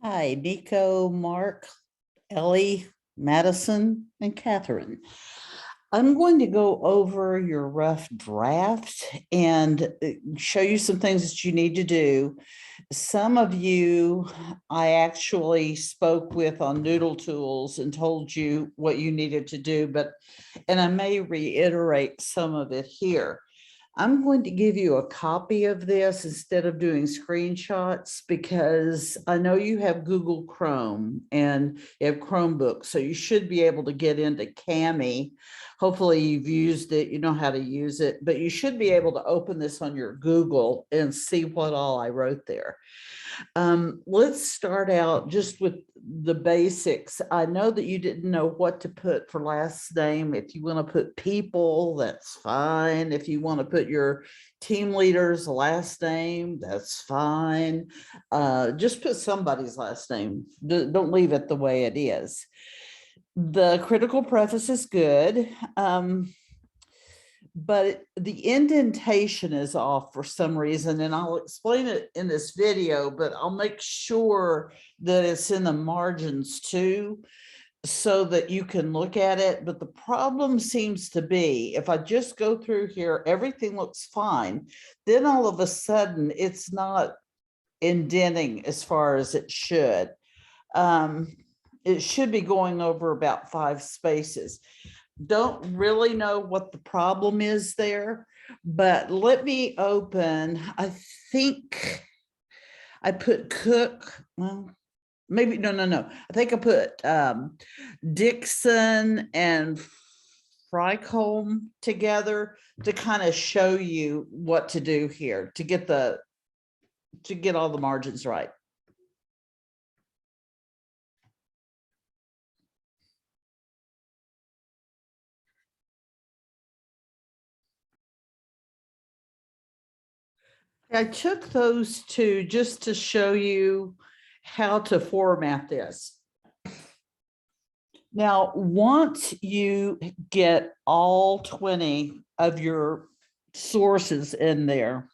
Hi, Nico, Mark, Ellie, Madison, and Catherine. I'm going to go over your rough draft and show you some things that you need to do. Some of you I actually spoke with on Noodle Tools and told you what you needed to do, and I may reiterate some of it here. I'm going to give you a copy of this instead of doing screenshots because I know you have Google Chrome and you have Chromebooks, so you should be able to get into Cami. Hopefully you've used it, you know how to use it, but you should be able to open this on your Google and see what all I wrote there. Let's start out just with the basics. I know that you didn't know what to put for last name. If you want to put people, that's fine. If you want to put your team leader's last name, that's fine. Just put somebody's last name. Don't leave it the way it is. The critical preface is good. But the indentation is off for some reason, and I'll explain it in this video, but I'll make sure that it's in the margins too, so that you can look at it. But the problem seems to be, if I just go through here, everything looks fine. Then all of a sudden, it's not indenting as far as it should. It should be going over about 5 spaces. Don't really know what the problem is there, but let me open. I think I put Cook. Well, maybe no. I think I put Dixon and Frycombe together to kind of show you what to do here to get all the margins right. I took those two just to show you how to format this. Now, once you get all 20 of your sources in there,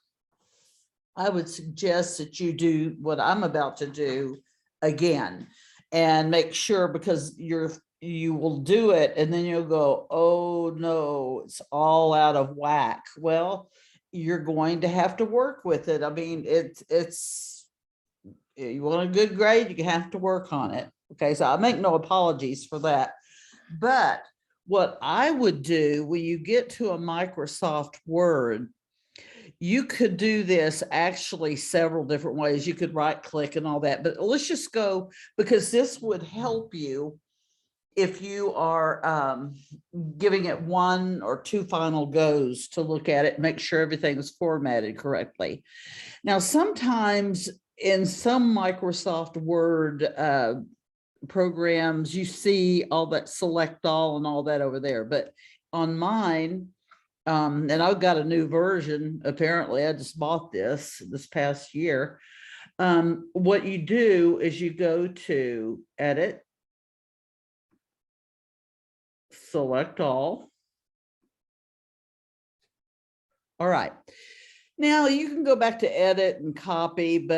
I would suggest that you do what I'm about to do again and make sure, because you will do it and then you'll go, oh no, it's all out of whack. Well, you're going to have to work with it. I mean, it's you want a good grade, you have to work on it. Okay, so I make no apologies for that. But what I would do when you get to a Microsoft Word, you could do this actually several different ways. You could right click and all that, but let's just go, because this would help you if you are giving it 1 or 2 final goes to look at it, make sure everything is formatted correctly. Now, sometimes in some Microsoft Word programs, you see all that select all and all that over there, but on mine, and I've got a new version, apparently I just bought this past year. What you do is you go to edit, select all. All right. Now you can go back to edit and copy,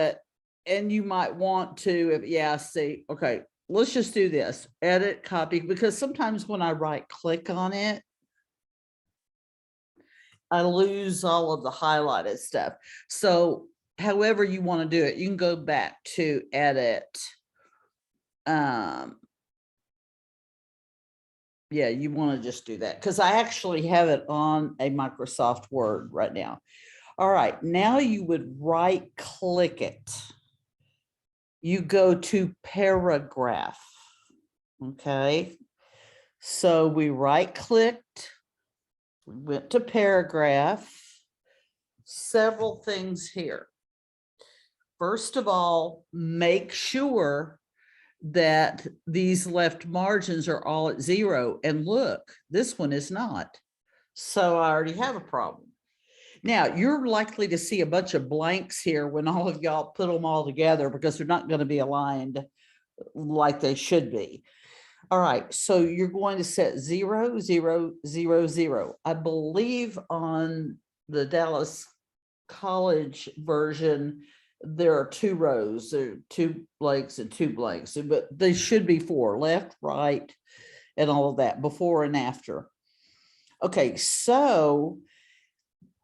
and you might want to, see, okay, let's just do this, edit, copy, because sometimes when I right click on it, I lose all of the highlighted stuff. So however you want to do it, you can go back to edit. Yeah, you want to just do that because I actually have it on a Microsoft Word right now. All right, now you would right click it. You go to paragraph. Okay, so we right clicked, we went to paragraph. Several things here. First of all, make sure that these left margins are all at 0. And look, this one is not. So I already have a problem. Now, you're likely to see a bunch of blanks here when all of y'all put them all together because they're not going to be aligned like they should be. All right, so you're going to set 0, 0, 0, 0. I believe on the Dallas College version, there are 2 rows, there are 2 blanks and 2 blanks, but they should be 4, left, right, and all of that, before and after. Okay, so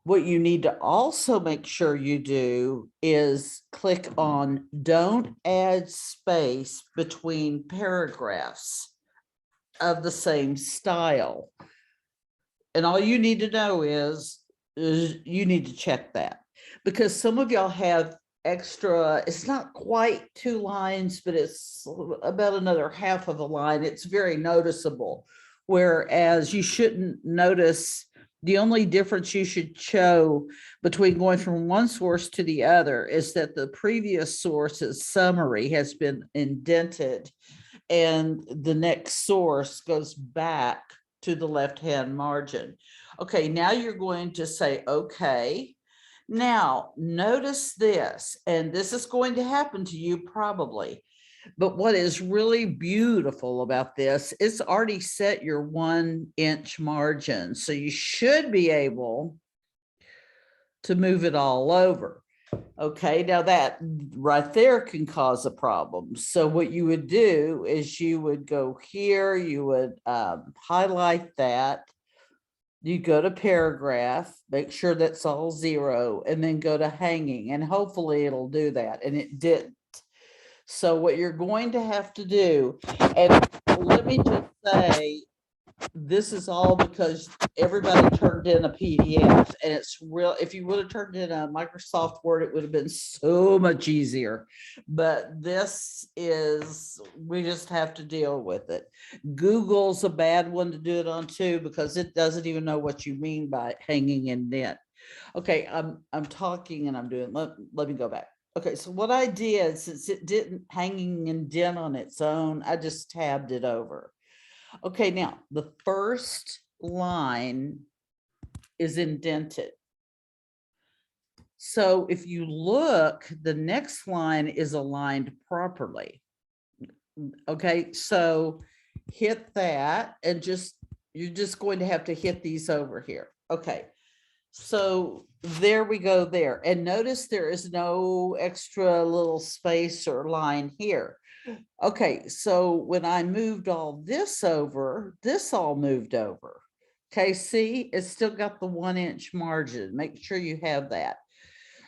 what you need to also make sure you do is click on don't add space between paragraphs of the same style. And all you need to know is you need to check that, because some of y'all have extra, it's not quite 2 lines, but it's about another half of a line. It's very noticeable. Whereas you shouldn't notice, the only difference you should show between going from one source to the other is that the previous source's summary has been indented and the next source goes back to the left-hand margin. Okay, now you're going to say, okay. Now, notice this, and this is going to happen to you probably, but what is really beautiful about this, it's already set your 1-inch margin. So you should be able to move it all over. Okay, now that right there can cause a problem. So what you would do is you would go here, you would highlight that, you go to paragraph, make sure that's all 0, and then go to hanging, and hopefully it'll do that, and it didn't. So what you're going to have to do, and let me just say, this is all because everybody turned in a PDF, and it's real. If you would have turned in a Microsoft Word, it would have been so much easier. But this is, we just have to deal with it. Google's a bad one to do it on too, because it doesn't even know what you mean by hanging indent. Okay, I'm talking and I'm doing, let me go back. Okay, so what I did, since it didn't hanging indent on its own, I just tabbed it over. Okay, now the first line is indented. So if you look, the next line is aligned properly. Okay, so hit that and you're just going to have to hit these over here. Okay, so there we go there. And notice there is no extra little space or line here. Okay, so when I moved all this over, this all moved over. Okay, see, it's still got the 1-inch margin. Make sure you have that.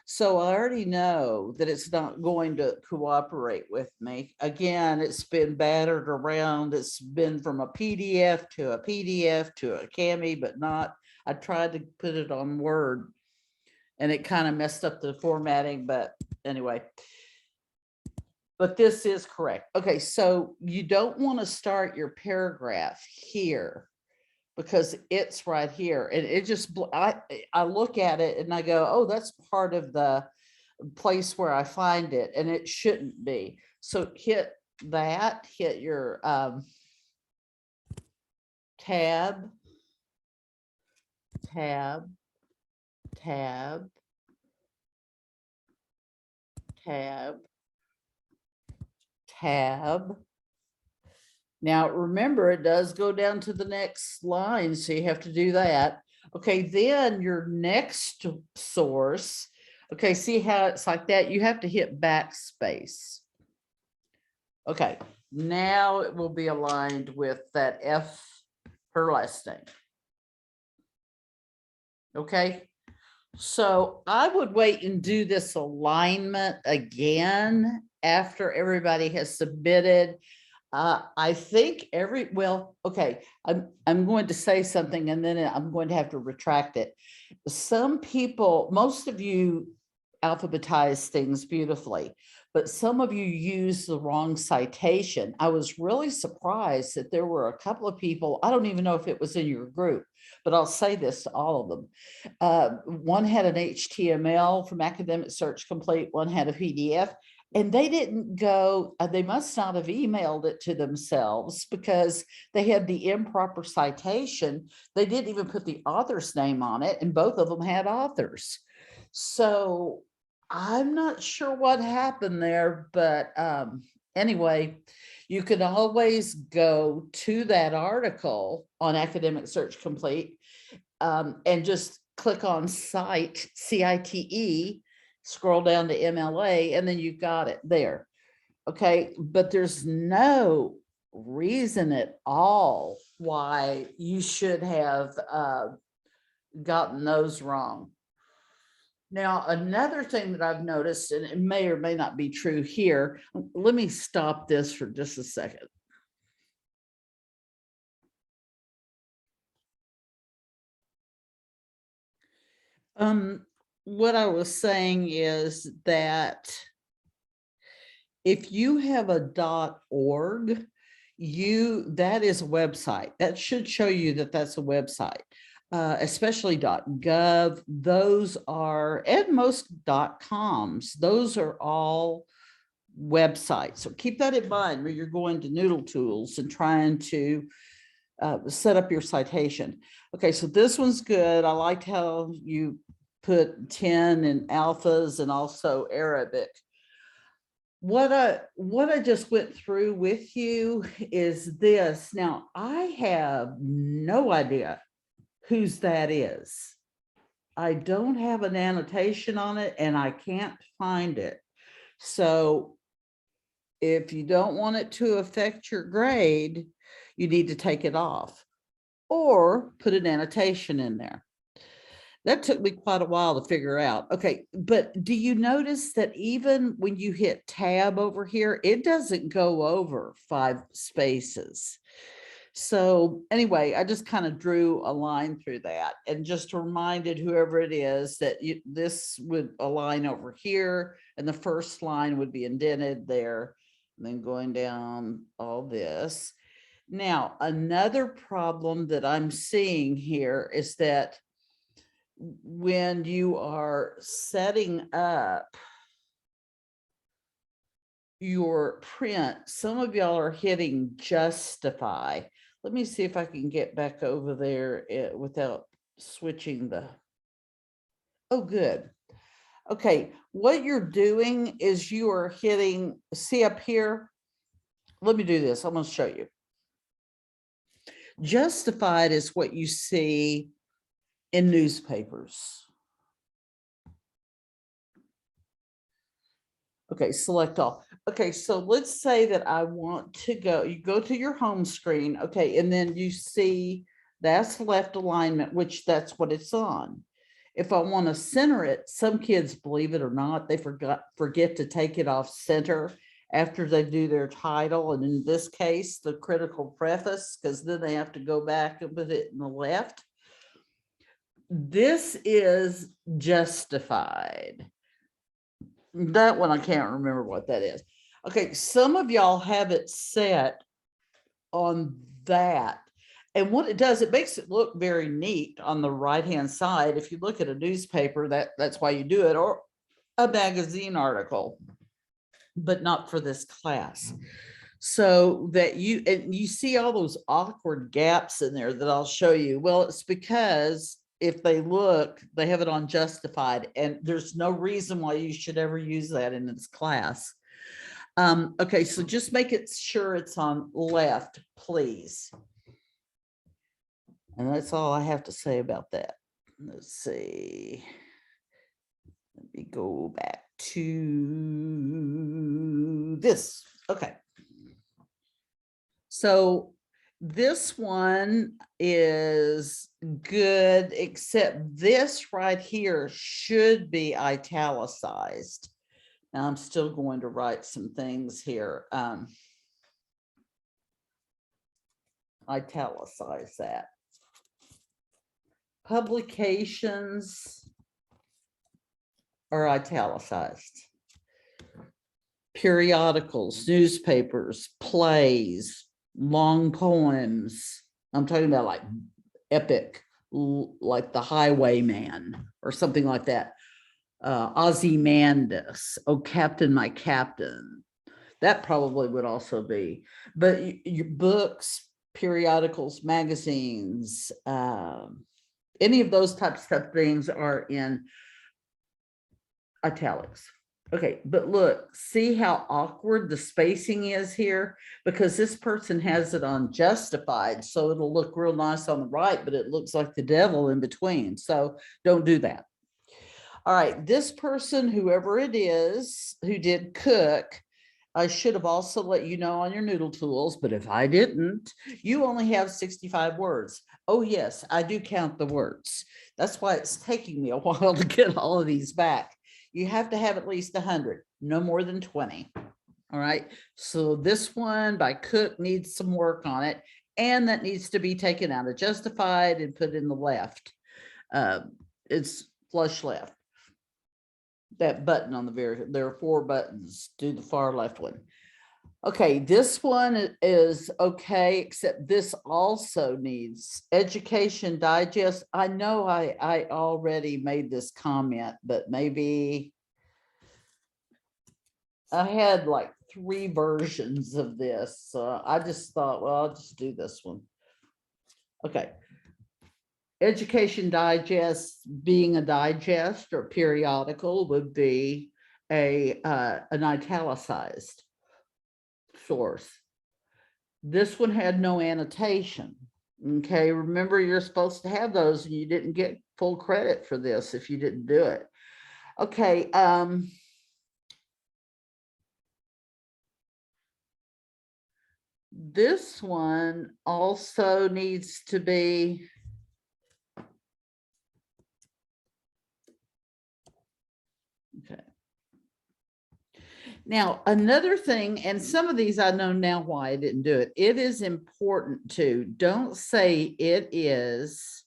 So I already know that it's not going to cooperate with me. Again, it's been battered around. It's been from a PDF to a PDF to a Cami, but not, I tried to put it on Word and it kind of messed up the formatting, but anyway. But this is correct. Okay, so you don't want to start your paragraph here because it's right here. And it just, I look at it and I go, oh, that's part of the place where I find it, and it shouldn't be. So hit that, hit your tab, tab, tab, tab, tab. Now, remember, it does go down to the next line, so you have to do that. Okay, then your next source, okay, see how it's like that? You have to hit backspace. Okay, now it will be aligned with that F, her last name. Okay, so I would wait and do this alignment again after everybody has submitted. I think okay, I'm going to say something and then I'm going to have to retract it. Some people, most of you alphabetize things beautifully, but some of you use the wrong citation. I was really surprised that there were a couple of people, I don't even know if it was in your group, but I'll say this to all of them. One had an HTML from Academic Search Complete, one had a PDF. And they didn't go, they must not have emailed it to themselves because they had the improper citation. They didn't even put the author's name on it, and both of them had authors. So I'm not sure what happened there, but anyway, you can always go to that article on Academic Search Complete and just click on cite, CITE, scroll down to MLA, and then you got it there. Okay, but there's no reason at all why you should have gotten those wrong. Now, another thing that I've noticed, and it may or may not be true here, let me stop this for just a second. What I was saying is that if you have a .org, that is a website. That should show you that that's a website, especially .gov. Those are, and most .coms. Those are all websites. So keep that in mind when you're going to Noodle Tools and trying to set up your citation. Okay, so this one's good. I liked how you put 10 in alphas and also Arabic. What I just went through with you is this. Now, I have no idea whose that is. I don't have an annotation on it and I can't find it. So if you don't want it to affect your grade, you need to take it off or put an annotation in there. That took me quite a while to figure out. Okay, but do you notice that even when you hit tab over here, it doesn't go over 5 spaces? So anyway, I just kind of drew a line through that and just reminded whoever it is that this would align over here and the first line would be indented there, and then going down all this. Now, another problem that I'm seeing here is that when you are setting up your print, some of y'all are hitting justify. Let me see if I can get back over there without switching the, oh, good. Okay, what you're doing is you are hitting, see up here, let me do this, I'm gonna show you. Justified is what you see in newspapers. Okay, select all. Okay, so let's say that I want to go, you go to your home screen, okay, and then you see that's left alignment, which that's what it's on. If I want to center it, some kids, believe it or not, they forget to take it off center after they do their title. And in this case, the critical preface, because then they have to go back and put it in the left. This is justified. That one, I can't remember what that is. Okay, some of y'all have it set on that. And what it does, it makes it look very neat on the right-hand side. If you look at a newspaper, that's why you do it, or a magazine article, but not for this class. So that you see all those awkward gaps in there that I'll show you. Well, it's because if they look, they have it on justified, and there's no reason why you should ever use that in this class. Okay, so just make it sure it's on left, please. And that's all I have to say about that. Let's see. Let me go back to this. Okay. So this one is good, except this right here should be italicized. Now I'm still going to write some things here. Italicize that. Publications are italicized. Periodicals, newspapers, plays, long poems. I'm talking about like epic, like The Highwayman or something like that. Ozymandias, Oh Captain, My Captain. That probably would also be, but your books, periodicals, magazines, any of those types of things are in italics. Okay, but look, see how awkward the spacing is here? Because this person has it on justified, so it'll look real nice on the right, but it looks like the devil in between. So don't do that. All right, this person, whoever it is, who did cook, I should have also let you know on your noodle tools, but if I didn't, you only have 65 words. Oh yes, I do count the words. That's why it's taking me a while to get all of these back. You have to have at least 100, no more than 20. All right, so this one by Cook needs some work on it, and that needs to be taken out of justified and put in the left. It's flush left. That button on the very, there are 4 buttons, do the far left one. Okay, this one is okay, except this also needs Education Digest. I know I already made this comment, but maybe I had like 3 versions of this. So I just thought, well, I'll just do this one. Okay. Education Digest, being a digest or periodical, would be an italicized source. This one had no annotation. Okay, remember you're supposed to have those, and you didn't get full credit for this if you didn't do it. Okay, this one also needs to be, okay. Now, another thing, and some of these I know now why I didn't do it. It is important to don't say it is,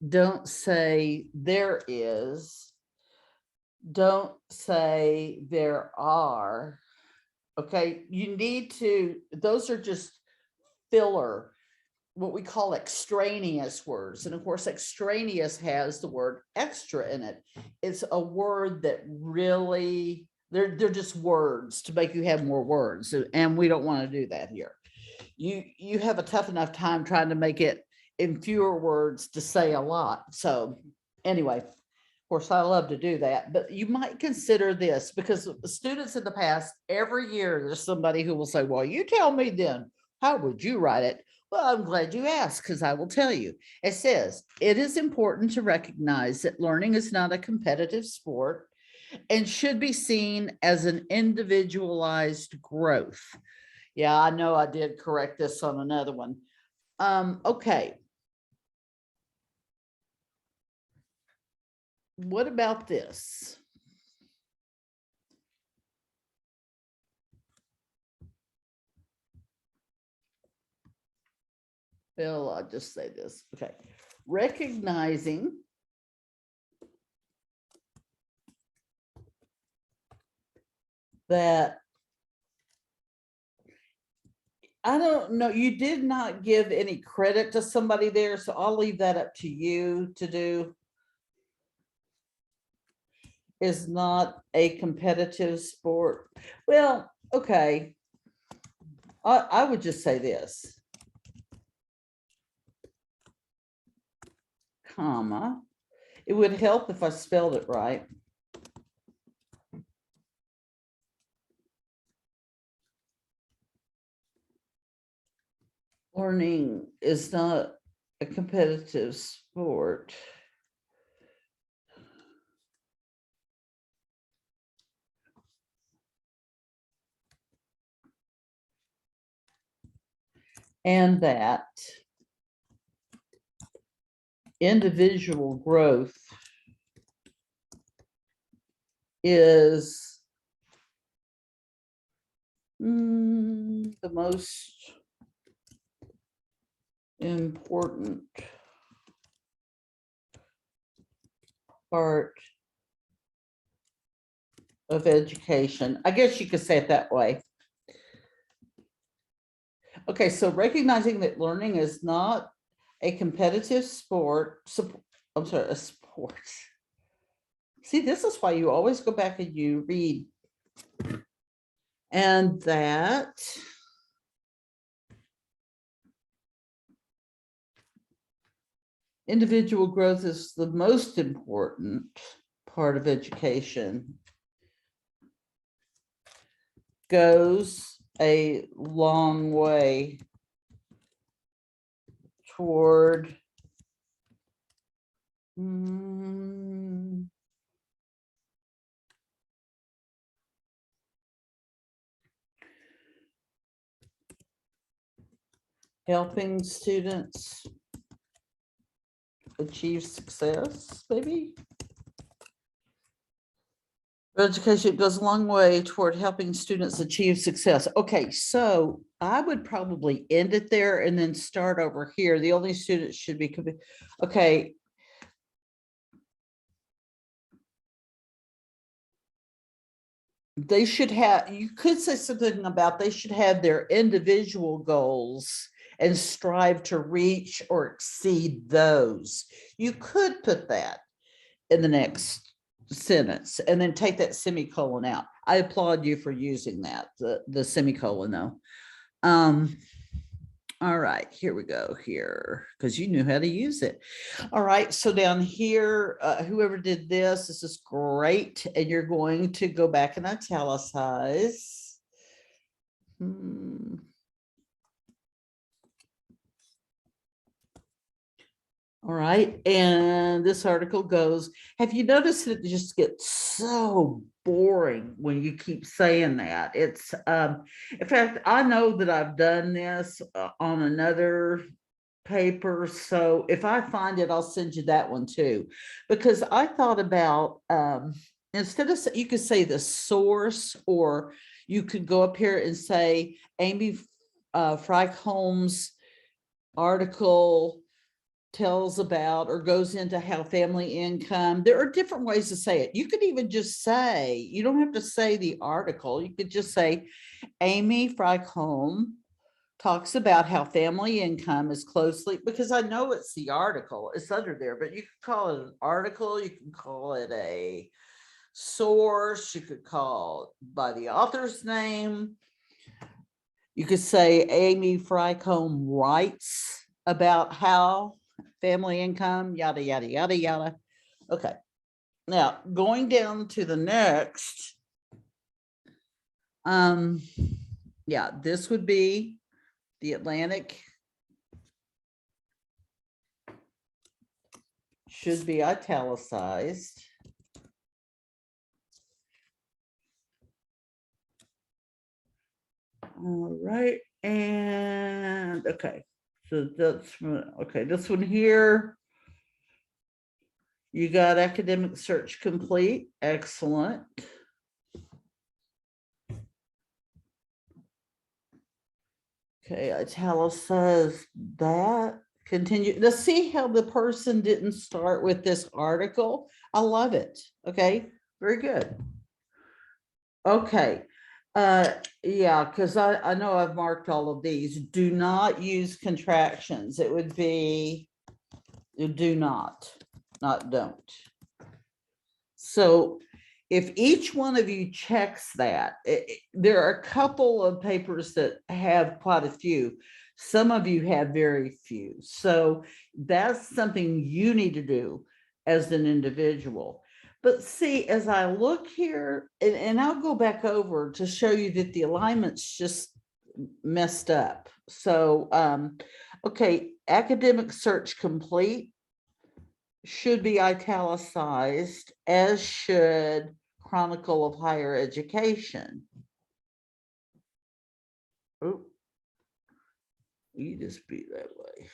don't say there is, don't say there are. Okay, you need to, those are just filler, what we call extraneous words. And of course, extraneous has the word extra in it. It's a word that really, they're just words to make you have more words. And we don't want to do that here. You have a tough enough time trying to make it in fewer words to say a lot. So anyway, of course, I love to do that, but you might consider this, because students in the past, every year, there's somebody who will say, well, you tell me then, how would you write it? Well, I'm glad you asked, because I will tell you. It says, it is important to recognize that learning is not a competitive sport and should be seen as an individualized growth. Yeah, I know I did correct this on another one. Okay. What about this? Well, I'll just say this. Okay. Recognizing that, I don't know, you did not give any credit to somebody there, so I'll leave that up to you to do. Is not a competitive sport. Well, okay. I would just say this, comma. It would help if I spelled it right. Learning is not a competitive sport. And that individual growth is the most important part of education. I guess you could say it that way. Okay, so recognizing that learning is not a competitive sport, I'm sorry, a sport. See, this is why you always go back and you read. And that individual growth is the most important part of education, goes a long way toward helping students achieve success, maybe. Education goes a long way toward helping students achieve success. Okay, so I would probably end it there and then start over here. The only students should be, okay. They should have, you could say something about they should have their individual goals and strive to reach or exceed those. You could put that in the next sentence and then take that semicolon out. I applaud you for using that, the semicolon though. All right, here we go here, because you knew how to use it. All right, so down here, whoever did this is great. And you're going to go back and italicize. All right, and this article goes, have you noticed that it just gets so boring when you keep saying that? It's, in fact, I know that I've done this on another paper. So if I find it, I'll send you that one too, because I thought about, instead of, you could say the source, or you could go up here and say Amy Holmes article tells about or goes into how family income. There are different ways to say it. You could even just say, you don't have to say the article. You could just say Amy Holmes talks about how family income is closely, because I know it's the article, it's under there, but you could call it an article, you can call it a source, you could call it by the author's name. You could say Amy Holmes writes about how family income, yada, yada, yada, yada. Okay. Now going down to the next, yeah, this would be the Atlantic. Should be italicized. All right, and okay, so that's, okay, this one here, you got academic search complete, excellent. Okay, italicize that, continue. Let's see how the person didn't start with this article. I love it. Okay, very good. Okay, yeah, because I know I've marked all of these. Do not use contractions. It would be do not don't. So if each one of you checks that, there are a couple of papers that have quite a few. Some of you have very few. So that's something you need to do as an individual. But see, as I look here, and I'll go back over to show you that the alignment's just messed up. So, okay, academic search complete should be italicized, as should Chronicle of Higher Education. Oh, you just be that way.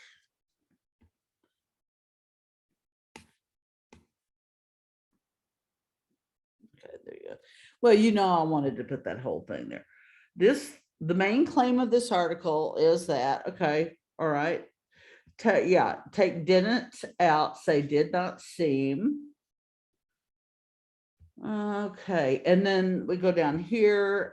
Okay, there you go. Well, you know, I wanted to put that whole thing there. The main claim of this article is that, okay, all right, take didn't out, say did not seem. Okay, and then we go down here,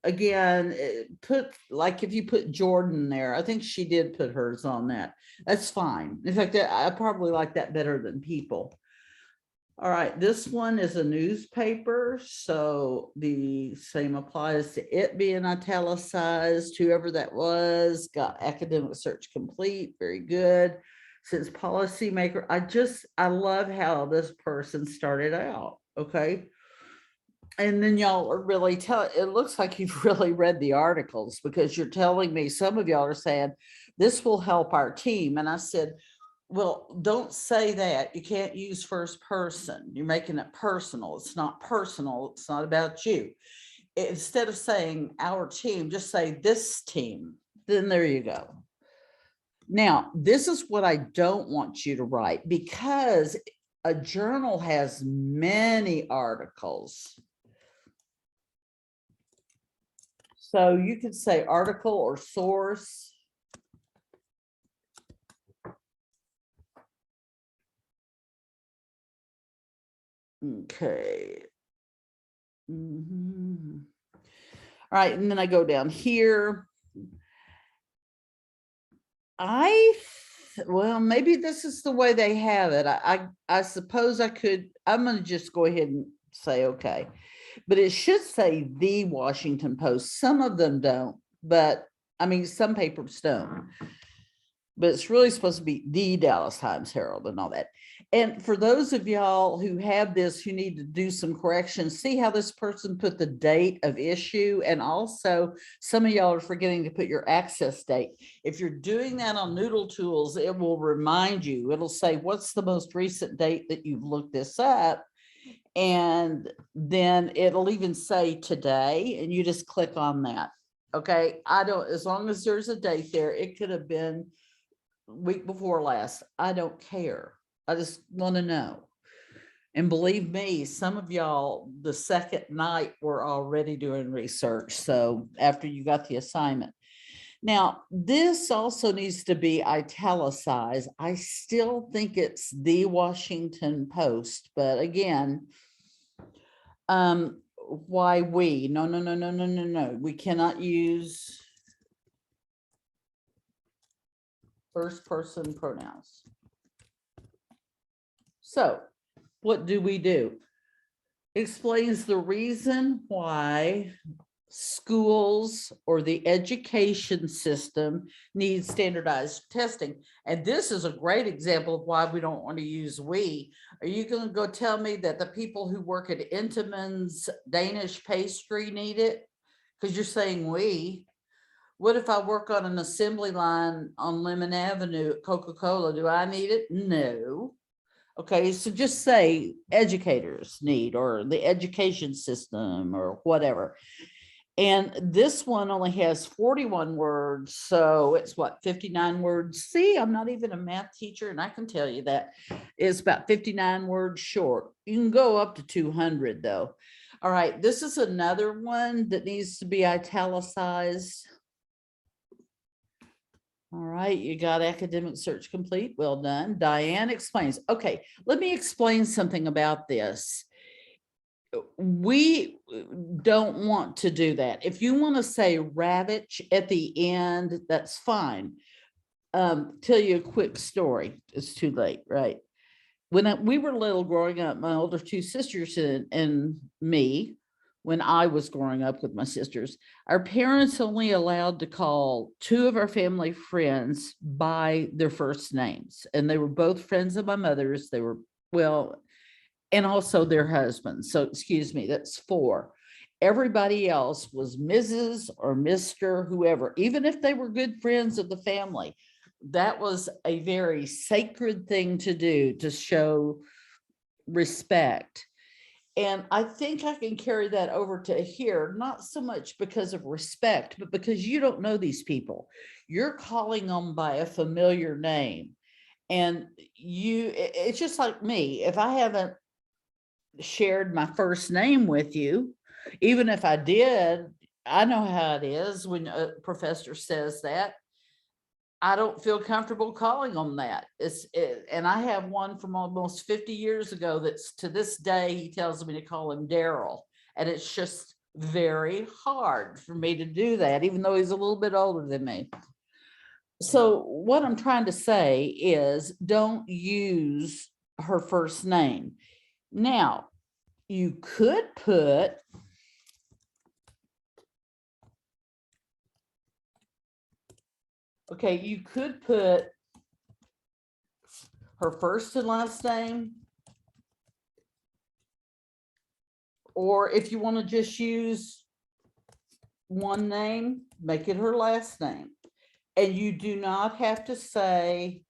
again, put, like, if you put Jordan there, I think she did put hers on that. That's fine. In fact, I probably like that better than people. All right, this one is a newspaper, so the same applies to it being italicized. Whoever that was got academic search complete. Very good. Since policymaker, I love how this person started out. Okay. And then y'all are really it looks like you've really read the articles, because you're telling me, some of y'all are saying this will help our team. And I said, well, don't say that. You can't use first person. You're making it personal. It's not personal. It's not about you. Instead of saying our team, just say this team. Then there you go. Now, this is what I don't want you to write, because a journal has many articles. So you could say article or source. Okay. All right, and then I go down here. Well, maybe this is the way they have it. I suppose I could, I'm going to just go ahead and say, okay, but it should say the Washington Post. Some of them don't, but I mean, some papers don't, but it's really supposed to be the Dallas Times Herald and all that. And for those of y'all who have this, who need to do some corrections, see how this person put the date of issue. And also some of y'all are forgetting to put your access date. If you're doing that on Noodle Tools, it will remind you, it'll say, what's the most recent date that you've looked this up? And then it'll even say today, and you just click on that. Okay, I don't, as long as there's a date there, it could have been week before last. I don't care. I just want to know. And believe me, some of y'all the second night were already doing research. So after you got the assignment. Now, this also needs to be italicized. I still think it's the Washington Post, but again, why we? No. We cannot use first person pronouns. So what do? Explains the reason why schools or the education system needs standardized testing. And this is a great example of why we don't want to use we. Are you going to go tell me that the people who work at Intamin's Danish pastry need it? Because you're saying we. What if I work on an assembly line on Lemon Avenue at Coca-Cola? Do I need it? No. Okay, so just say educators need, or the education system, or whatever. And this one only has 41 words. So it's what, 59 words? See, I'm not even a math teacher, and I can tell you that it's about 59 words short. You can go up to 200 though. All right, this is another one that needs to be italicized. All right, you got academic search complete. Well done. Diane explains. Okay, let me explain something about this. We don't want to do that. If you want to say Ravitch at the end, that's fine. Tell you a quick story. It's too late, right? When we were little growing up, my older two sisters and me, when I was growing up with my sisters, our parents only allowed to call two of our family friends by their first names. And they were both friends of my mother's. They were, well, and also their husbands. So excuse me, that's four. Everybody else was Mrs. or Mr. whoever, even if they were good friends of the family. That was a very sacred thing to do, to show respect. And I think I can carry that over to here, not so much because of respect, but because you don't know these people. You're calling them by a familiar name. And it's just like me. If I haven't shared my first name with you, even if I did, I know how it is when a professor says that. I don't feel comfortable calling them that. And I have one from almost 50 years ago that's, to this day, he tells me to call him Daryl. And it's just very hard for me to do that, even though he's a little bit older than me. So what I'm trying to say is, don't use her first name. Now, you could put okay, you could put her first and last name, or if you want to just use one name, make it her last name. And you do not have to say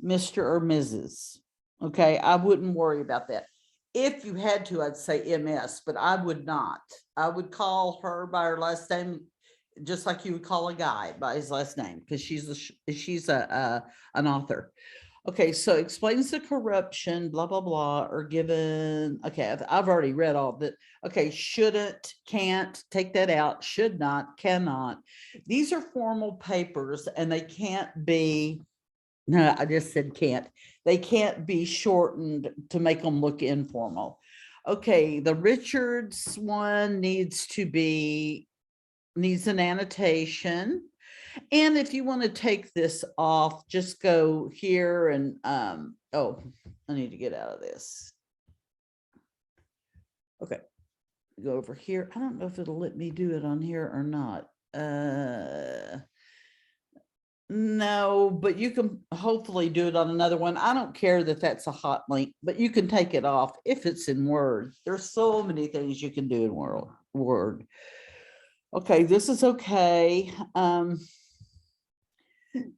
Mr. or Mrs. Okay, I wouldn't worry about that. If you had to, I'd say MS, but I would not. I would call her by her last name. just like you would call a guy by his last name, because she's an author. Okay, so explains the corruption, blah, blah, blah, or given, okay, I've already read all that. Okay, shouldn't, can't, take that out, should not, cannot. These are formal papers and they can't be, no, I just said can't. They can't be shortened to make them look informal. Okay, the Richards one needs an annotation. And if you want to take this off, just go here and, oh, I need to get out of this. Okay, go over here. I don't know if it'll let me do it on here or not. No, but you can hopefully do it on another one. I don't care that that's a hot link, but you can take it off if it's in Word. There's so many things you can do in Word. Okay, this is okay.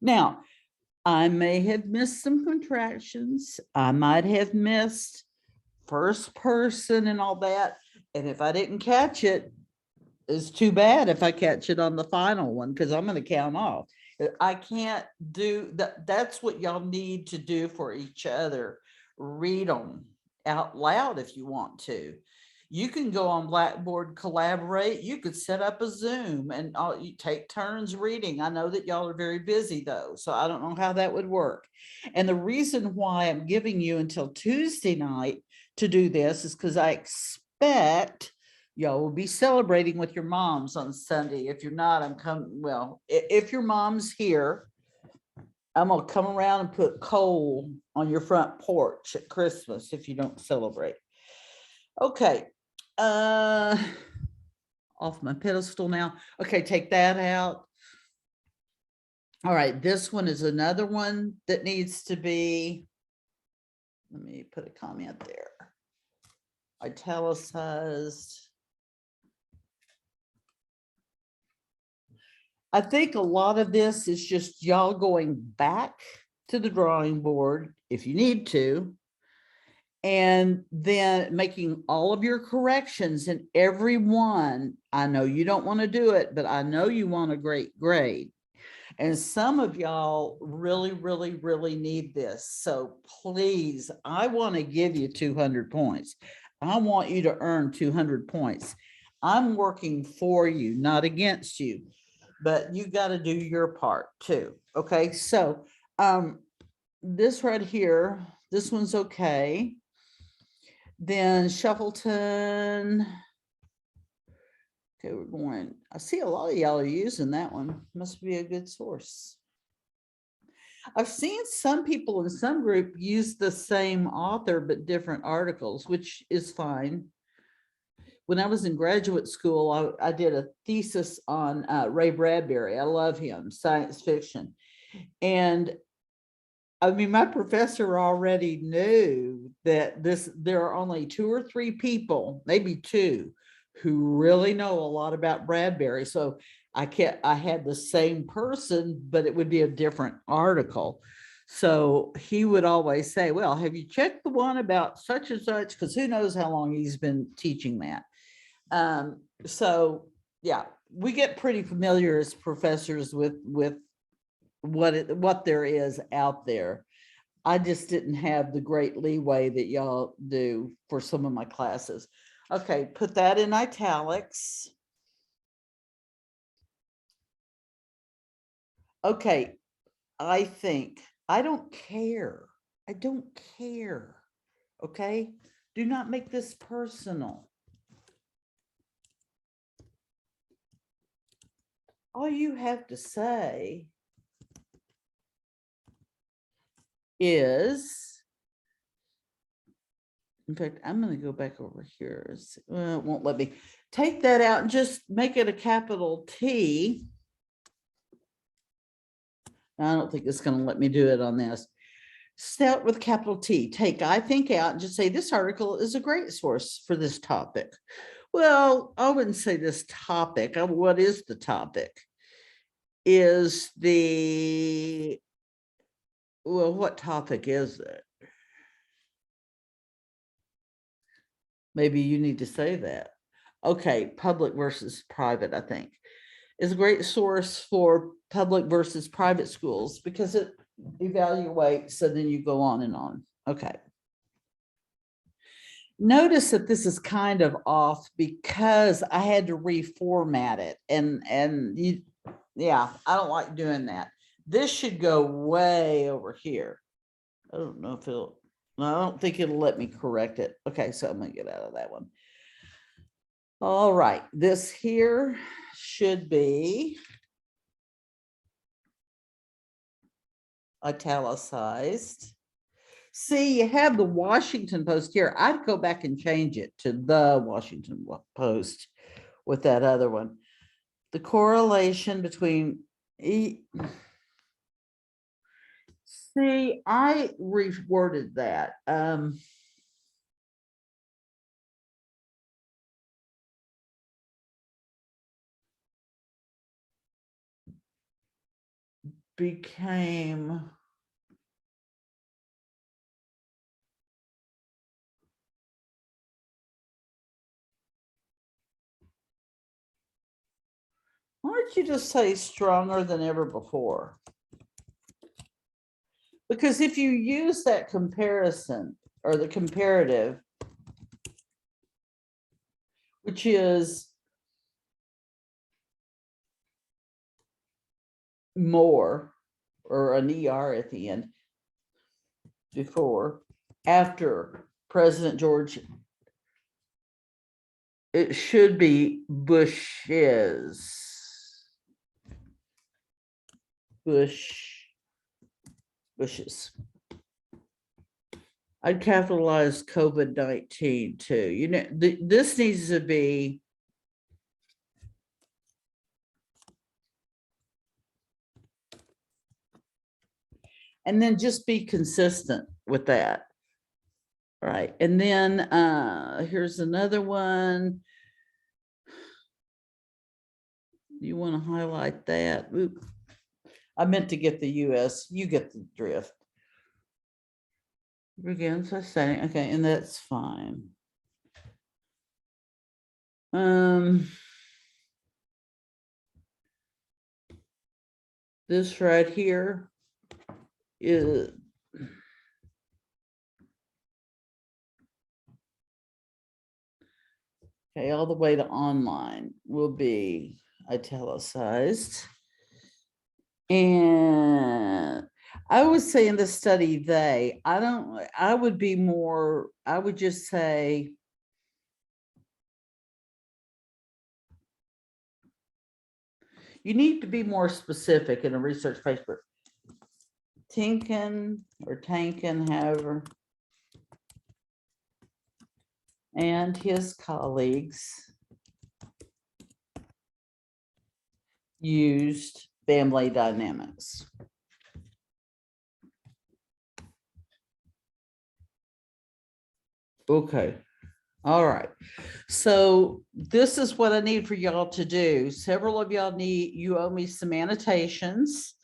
Now, I may have missed some contractions. I might have missed first person and all that. And if I didn't catch it, it's too bad if I catch it on the final one, because I'm going to count off. I can't do that. That's what y'all need to do for each other. Read them out loud if you want to. You can go on Blackboard, collaborate. You could set up a Zoom and you take turns reading. I know that y'all are very busy though, so I don't know how that would work. And the reason why I'm giving you until Tuesday night to do this is because I expect y'all will be celebrating with your moms on Sunday. If you're not, I'm coming. Well, if your mom's here, I'm gonna come around and put coal on your front porch at Christmas if you don't celebrate. Okay. Off my pedestal now. Okay, take that out. All right, this one is another one that needs to be, let me put a comment there. Italicized. I think a lot of this is just y'all going back to the drawing board if you need to, and then making all of your corrections in every one. I know you don't want to do it, but I know you want a great grade. And some of y'all really, really, really need this. So please, I want to give you 200 points. I want you to earn 200 points. I'm working for you, not against you, but you got to do your part too. Okay, so this right here, this one's okay. Then Shuffleton. Okay, we're going, I see a lot of y'all are using that one. Must be a good source. I've seen some people in some group use the same author, but different articles, which is fine. When I was in graduate school, I did a thesis on Ray Bradbury. I love him, science fiction. And I mean, my professor already knew that there are only 2 or 3 people, maybe 2, who really know a lot about Bradbury. So I had the same person, but it would be a different article. So he would always say, well, have you checked the one about such and such? Because who knows how long he's been teaching that. So yeah, we get pretty familiar as professors with what there is out there. I just didn't have the great leeway that y'all do for some of my classes. Okay, put that in italics. Okay, I think, I don't care. I don't care. Okay, do not make this personal. All you have to say is, in fact, I'm going to go back over here. It won't let me. Take that out and just make it a capital T. I don't think it's going to let me do it on this. Start with capital T. Take I think out and just say this article is a great source for this topic. Well, I wouldn't say this topic. What is the topic? Is the, well, what topic is it? Maybe you need to say that. Okay, public versus private, I think. is a great source for public versus private schools because it evaluates, so then you go on and on. Okay. Notice that this is kind of off because I had to reformat it, and you, yeah, I don't like doing that. This should go way over here. I don't know if it'll, I don't think it'll let me correct it. Okay, so I'm gonna get out of that one. All right, this here should be italicized. See, you have the Washington Post here. I'd go back and change it to the Washington Post with that other one. The correlation between see, I reworded that. Became why don't you just say stronger than ever before? Because if you use that comparison or the comparative, which is more or an ER at the end, before, after President George, it should be Bushes. Bushes. I'd capitalize COVID-19 too. You know, this needs to be and then just be consistent with that. All right. And then here's another one. You want to highlight that? Oop. I meant to get the US. You get the drift. Again, so saying, okay, and that's fine. This right here is okay, all the way to online will be italicized. And I would say in the study, I would be more, I would just say, you need to be more specific in a research paper. Tinkin or Tankin, however, and his colleagues used family dynamics. Okay. All right. So this is what I need for y'all to do. Several of y'all you owe me some annotations.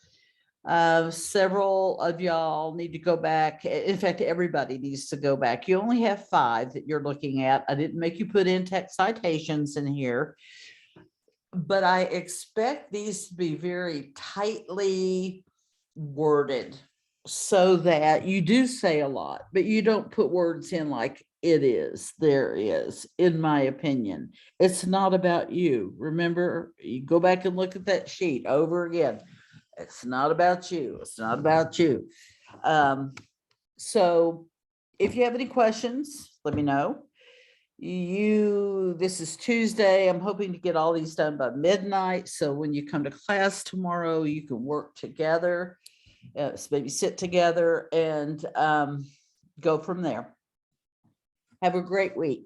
Several of y'all need to go back. In fact, everybody needs to go back. You only have 5 that you're looking at. I didn't make you put in text citations in here, but I expect these to be very tightly worded so that you do say a lot, but you don't put words in like it is, there is, in my opinion. It's not about you. Remember, you go back and look at that sheet over again. It's not about you. It's not about you. So if you have any questions, let me know. This is Tuesday. I'm hoping to get all these done by midnight. So when you come to class tomorrow, you can work together, maybe sit together and go from there. Have a great week.